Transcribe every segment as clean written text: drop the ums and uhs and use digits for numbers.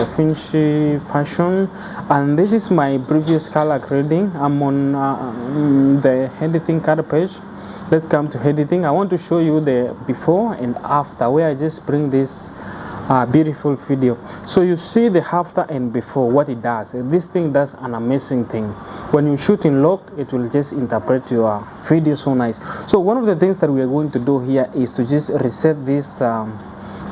Davinci fashion, and this is my previous color grading. I'm on the editing card page. Let's come to editing. I want to show you the before and after, where I just bring this beautiful video. So you see the after and before, what it does. This thing does an amazing thing. When you shoot in locked, it will just interpret your video so nice. So one of the things that we are going to do here is to just reset this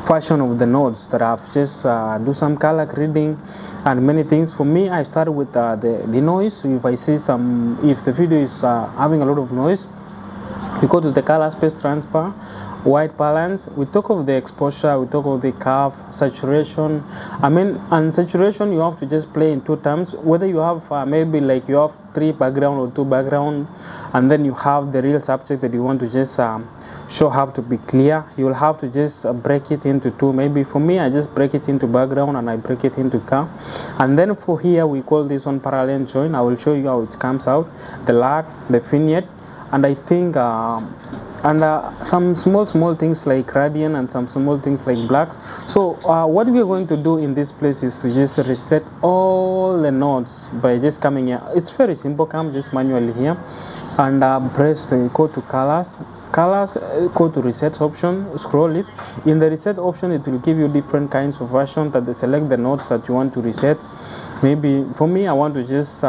fashion of the nodes that I've just do some color grading and many things. For me, I started with the noise. If I see if the video is having a lot of noise, we go to the color space transfer, white balance. We talk of the exposure, we talk of the curve, saturation. And saturation you have to just play in two terms, whether you have maybe like you have 3 background or 2 background, and then you have the real subject that you want to just show how to be clear. You will have to just break it into 2. Maybe for me, I just break it into background and I break it into curve. And then for here, we call this one parallel join. I will show you how it comes out, the lat, the vignette, and I think some small things like gradient and some small things like blacks. So what we are going to do in this place is to just reset all the nodes by just coming here. It's very simple. Come just manually here and press the go to colors, go to reset option, scroll it. In the reset option, it will give you different kinds of version that they select the nodes that you want to reset. Maybe for me, I want to just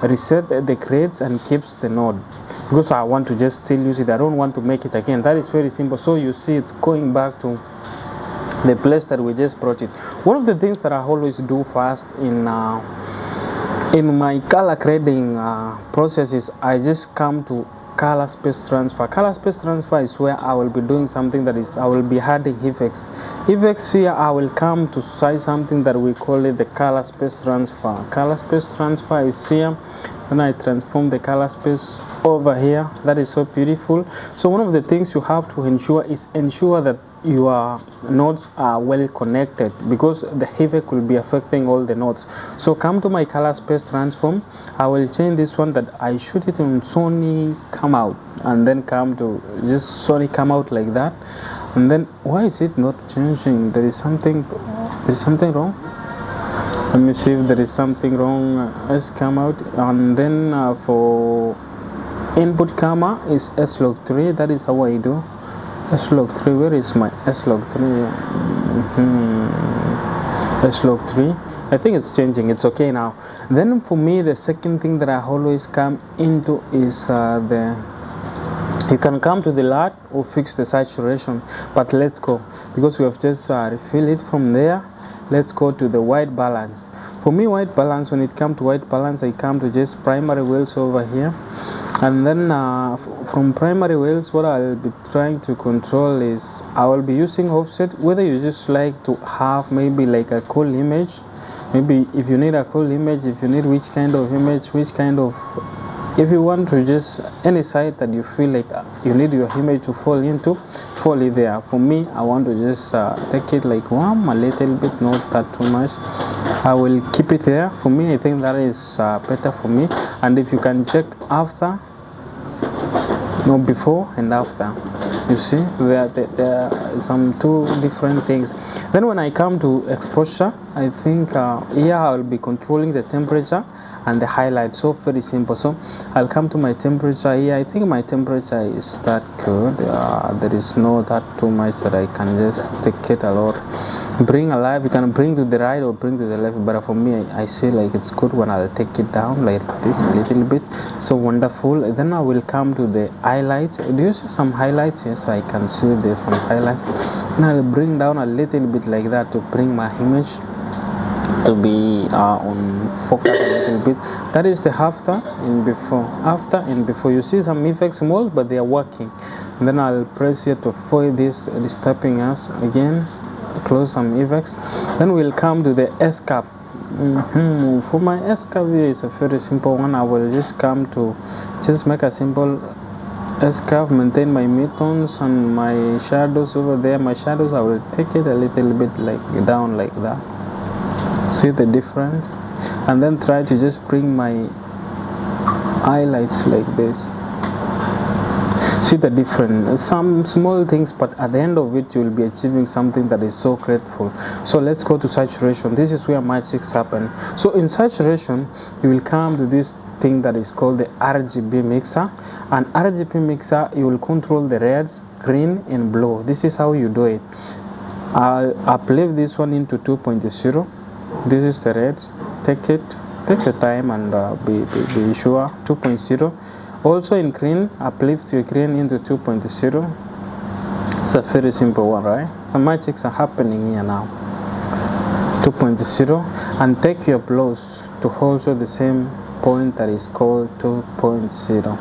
reset the grades and keeps the node, because I want to just still use it. I don't want to make it again. That is very simple. So you see it's going back to the place that we just brought it. One of the things that I always do first in my color grading process is I just come to color space transfer. Color space transfer is where I will be doing something that is, I will be adding effects. Effects here, I will come to size something that we call it the color space transfer. Color space transfer is here. Then I transform the color space over here. That is so beautiful. So one of the things you have to ensure is that your nodes are well connected, because the effect will be affecting all the nodes. So come to my color space transform. I will change this one that I shoot it on Sony come out, and then come to just Sony come out like that. And then why is it not changing? There is something wrong. Let me see if there is something wrong. Let's come out, and then for input camera is S-log3. That is how I do S-log3. Where is my S-log3? S-log3. I think it's changing. It's okay now. Then for me, the second thing that I always come into is you can come to the lat or fix the saturation. But let's go, because we have just refill it from there. Let's go to the white balance. For me, white balance, when it comes to white balance, I come to just primary wheels over here. And then from primary wheels, what I'll be trying to control is I will be using offset. Whether you just like to have maybe like a cool image, maybe if you need a cool image, if you need which kind of image, if you want to just any site that you feel like you need your image to fall it there. For me, I want to just take it like warm a little bit, not that too much. I will keep it there. For me, I think that is better for me. And if you can check after, no, before and after, you see there are some 2 different things. Then when I come to exposure, I think here I will be controlling the temperature and the highlight. So very simple. So I'll come to my temperature here. I think my temperature is that good. There is no that too much that I can just take it a lot. Bring alive, you can bring to the right or bring to the left, but for me I say like it's good when I'll take it down like this a little bit. So wonderful. Then I will come to the highlights. Do you see some highlights? Yes, I can see there's some highlights. And I'll bring down a little bit like that to bring my image to be on focus a little bit. That is the after and before. You see some effects small, but they are working. And then I'll press here to avoid this disturbing us again. Close some effects. Then we'll come to the S-curve. For my S-curve here is a very simple one. I will just come to just make a simple S-curve, maintain my midtones and my shadows over there. My shadows, I will take it a little bit like down like that. See the difference? And then try to just bring my highlights like this. See the difference, some small things, but at the end of it you will be achieving something that is so grateful. So let's go to saturation. This is where magics happen. So in saturation you will come to this thing that is called the RGB mixer. And RGB mixer, you will control the reds, green and blue. This is how you do it. I'll uplift this one into 2.0. This is the red. Take the time and be sure. 2.0. Also in green, uplift your green into 2.0. It's a very simple one, right? Some magics are happening here now. 2.0, and take your blues to also the same point that is called 2.0.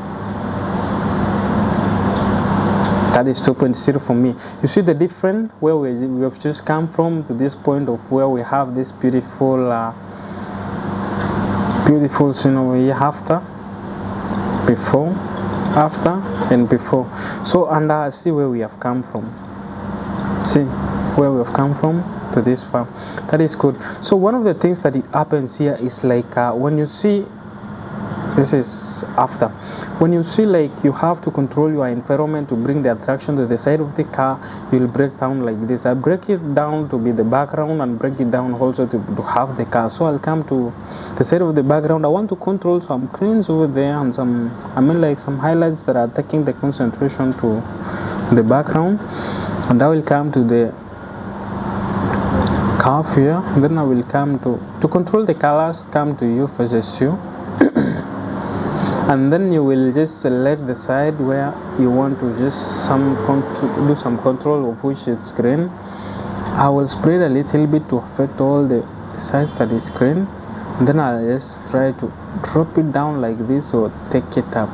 That is 2.0 for me. You see the difference where we have just come from to this point of where we have this beautiful scene over here after, before, after and before. So and see where we have come from. See where we have come from to this farm. That is good. So one of the things that it happens here is like when you see, this is after, when you see like you have to control your environment to bring the attraction to the side of the car, you will break down like this. I break it down to be the background and break it down also to have the car. So I'll come to the side of the background. I want to control some cranes over there and some highlights that are taking the concentration to the background, and I will come to the curve here. Then I will come to control the colors, come to you versus you. And then you will just select the side where you want to just do some control of which is green. I will spread a little bit to affect all the sides that is green. And then I'll just try to drop it down like this or take it up.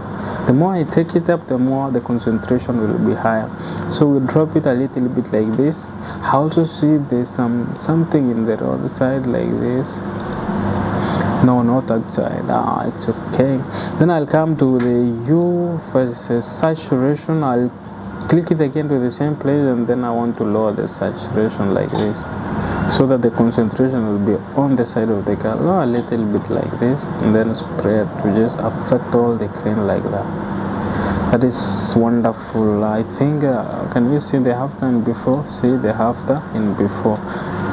The more I take it up, the more the concentration will be higher. So we drop it a little bit like this. I also see there's something in the other side like this. No, not that side. It's okay. Then I'll come to the hue versus saturation. I'll click it again to the same place, and then I want to lower the saturation like this, so that the concentration will be on the side of the color, a little bit like this, and then spread to just affect all the green like that. That is wonderful. I think, can we see the after and before? See the after and before.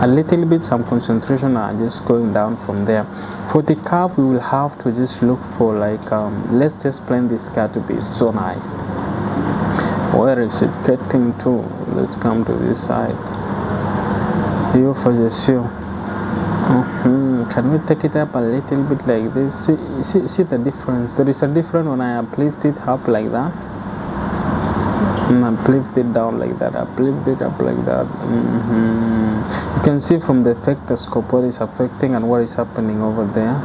A little bit, some concentration are just going down from there. For the curve, we will have to just look for like, let's just plan this car to be so nice. Where is it getting to? Let's come to this side. You for the shoe. Can we take it up a little bit like this? See the difference. There is a difference when I uplift it up like that, and uplift it down like that, uplift it up like that. You can see from the effectoscope what is affecting and what is happening over there.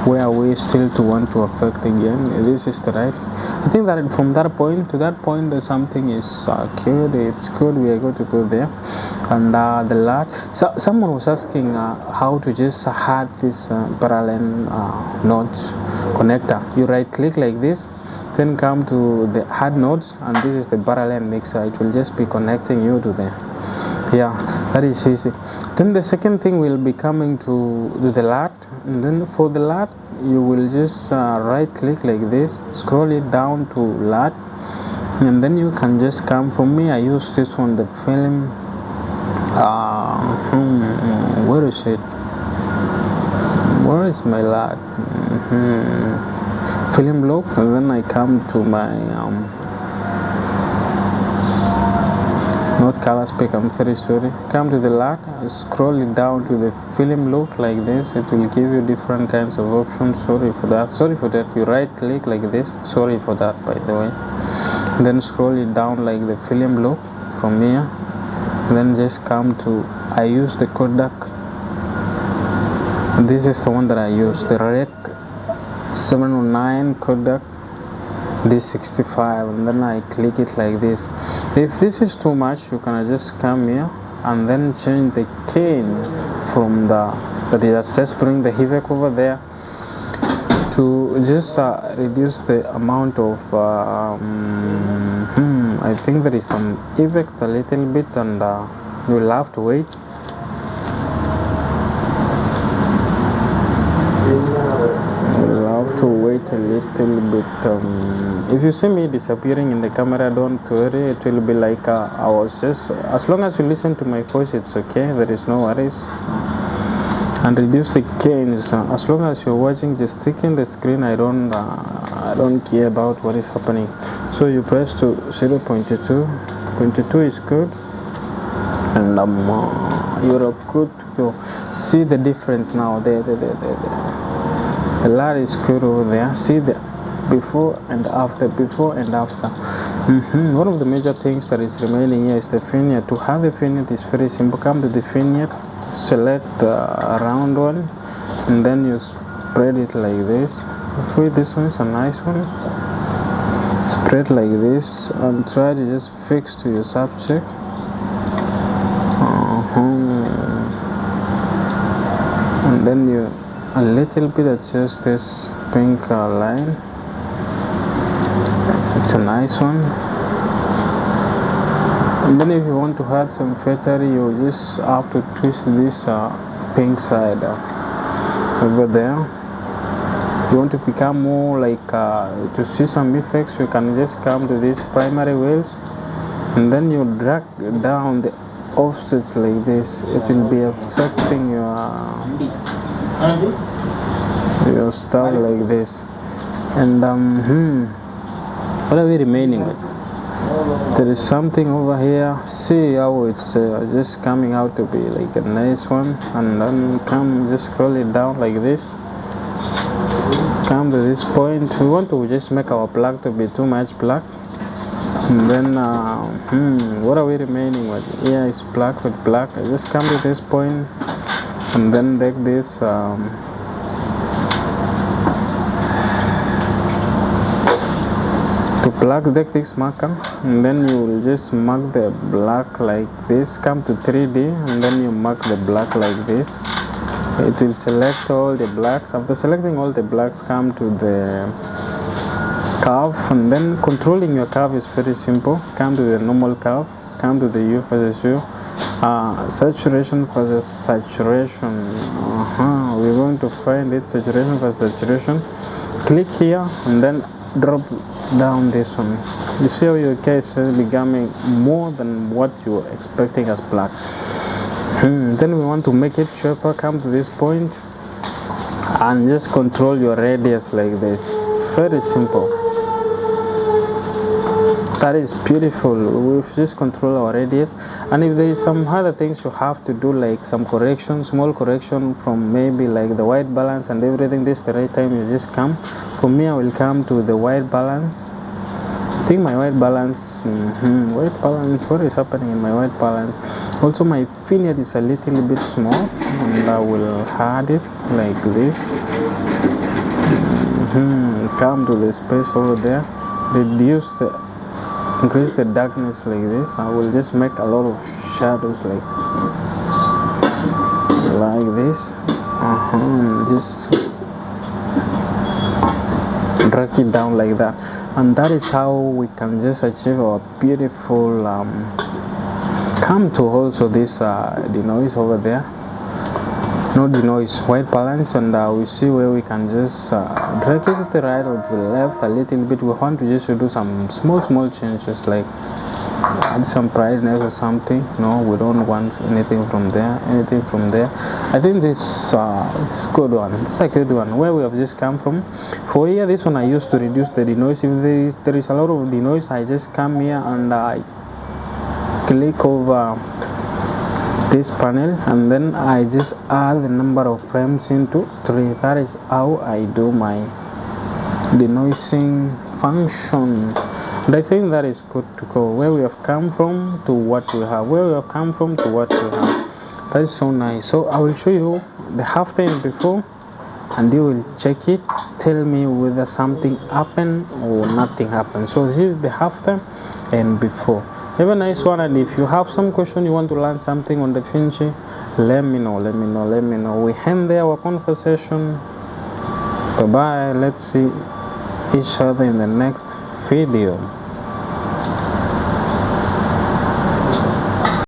Where are we still to want to affect again? This is the right. I think that from that point to that point, something is good. It's good. We are going to go there. And the last, so someone was asking how to just add this parallel nodes connector. You right click like this, then come to the add nodes, and this is the parallel mixer. It will just be connecting you to there. Yeah, that is easy. Then the second thing will be coming to the LUT, and then for the LUT you will just right click like this, scroll it down to LUT, and then you can just come. For me, I use this one, the film. Where is it? Where is my LUT? Film look, and then I come to my not color spec, I'm very sorry. Come to the LUT, scroll it down to the film look like this. It will give you different kinds of options. Sorry for that. You right click like this. Sorry for that, by the way. Then scroll it down like the film look from here. Then just come to, I use the Kodak. This is the one that I use, the Rec 709 Kodak D65, and then I click it like this. If this is too much, you can just come here and then change the cane from that is just bring the HVAC over there to just reduce the amount of I think there is some effects a little bit, and you will have to wait. You will have to wait a little bit. if you see me disappearing in the camera, don't worry, it will be like I was just, as long as you listen to my voice, it's okay, there is no worries. And reduce the gains, as long as you're watching, just stick in the screen. I don't care about what is happening. So you press to 0.2. 0.2 is good, and you're good to go. See the difference now. The light is good over there. See the before and after. One of the major things that is remaining here is the vignette. To have the vignette is very simple. Come to the vignette, select a round one, and then you spread it like this. This one is a nice one. Spread like this and try to just fix to your subject. And then you a little bit adjust this pink line. It's a nice one. And then if you want to add some feathery, you just have to twist this pink side over there. You want to become more like to see some effects, you can just come to these primary wheels, and then you drag down the offsets like this. It will be affecting your style like this. And what are we remaining with? There is something over here. See how it's just coming out to be like a nice one, and then just scroll it down like this. Come to this point. We want to just make our black to be too much black, and then what are we remaining with? Here is black with black. I just come to this point and then take this to black, take this marker, and then you will just mark the black like this. Come to 3D, and then you mark the black like this. It will select all the blacks. After selecting all the blacks, come to the curve, and then controlling your curve is very simple. Come to the normal curve, come to the U versus U, saturation versus saturation. We're going to find it, saturation versus saturation. Click here and then drop down this one. You see how your case is becoming more than what you're expecting as black. Then we want to make it sharper. Come to this point and just control your radius like this. Very simple. That is beautiful. We've just control our radius, and if there is some other things you have to do, like some correction, small correction from maybe like the white balance and everything, this is the right time you just come. For me, I will come to the white balance. I think my white balance, what is happening in my white balance? Also my vignette is a little bit small, and I will add it like this. Come to the space over there, increase the darkness like this. I will just make a lot of shadows like this. Just drag it down like that, and that is how we can just achieve our beautiful come to also this denoise over there, no denoise, white balance, and we see where we can just drag it to the right or to the left a little bit. We want to just do some small changes, like add some brightness or something. No, we don't want anything from there. I think this it's a good one. It's a good one where we have just come from. For here, this one I used to reduce the denoise. If there is a lot of denoise, I just come here and I click over this panel, and then I just add the number of frames into 3. That is how I do my denoising function. And I think that is good to go. Where we have come from to what we have. That is so nice. So I will show you the halftime before, and you will check it. Tell me whether something happened or nothing happened. So this is the halftime and before. Have a nice one, and if you have some question, you want to learn something on Davinci, let me know. We end there our conversation. Bye bye. Let's see each other in the next video.